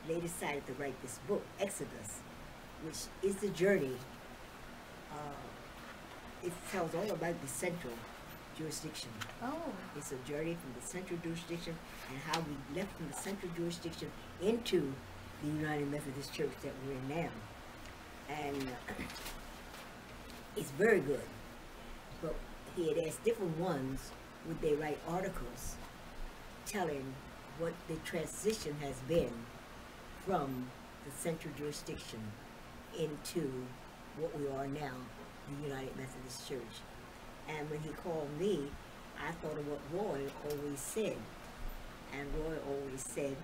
they decided to write this book, Exodus, which is the journey. It tells all about the central jurisdiction. Oh. It's a journey from the central jurisdiction and how we left from the central jurisdiction into the United Methodist Church that we're in now. And it's very good. But he had asked different ones, would they write articles telling what the transition has been from the central jurisdiction into what we are now, the United Methodist Church. And when he called me, I thought of what Roy always said. And Roy always said,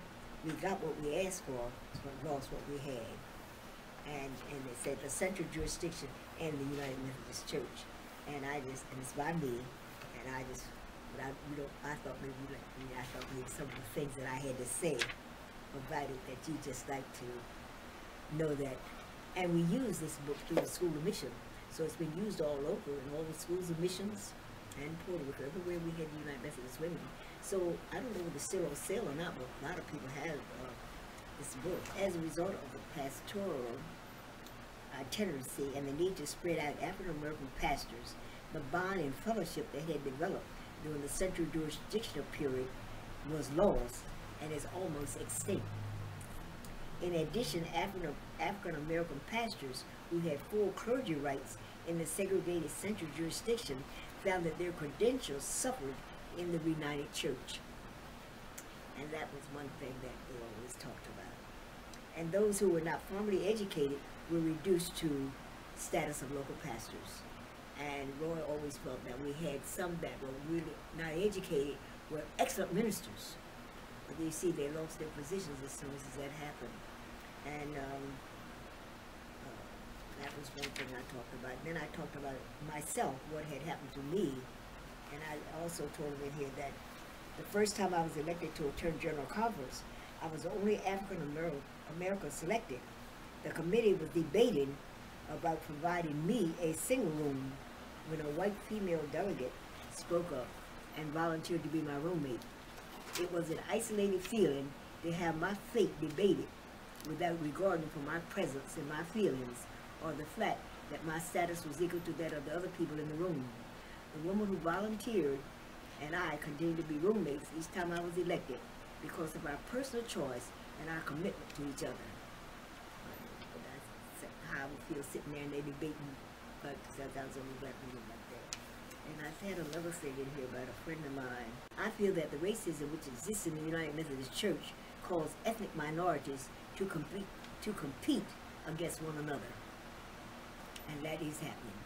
we got what we asked for, but lost what we had. And it said the central jurisdiction and the United Methodist Church. And it's by me, and I thought maybe some of the things that I had to say, provided that you just like to know that. And we use this book through the School of Mission. So it's been used all over in all the schools of missions and Puerto Rico, everywhere we had United Methodist Women. So I don't know whether it's still on sale or not, but a lot of people have this book. As a result of the pastoral itinerancy and the need to spread out African American pastors, the bond and fellowship that had developed during the central jurisdictional period was lost and is almost extinct. In addition, African American pastors who had full clergy rights in the segregated central jurisdiction found that their credentials suffered in the United Church. And that was one thing that they always talked about. And those who were not formally educated were reduced to status of local pastors. And Roy always felt that we had some that were really not educated, were excellent ministers. But you see, they lost their positions as soon as that happened. And that was one thing I talked about. Then I talked about myself, what had happened to me. And I also told him in here that the first time I was elected to Attorney General Conference, I was the only African American selected. The committee was debating about providing me a single room when a white female delegate spoke up and volunteered to be my roommate. It was an isolated feeling to have my fate debated without regarding for my presence and my feelings, or the fact that my status was equal to that of the other people in the room. The woman who volunteered and I continued to be roommates each time I was elected because of our personal choice and our commitment to each other. That's how I would feel sitting there and they debating, but because I was only black woman like that. And I had another thing in here about a friend of mine. I feel that the racism which exists in the United Methodist Church calls ethnic minorities to compete against one another. And that is happening.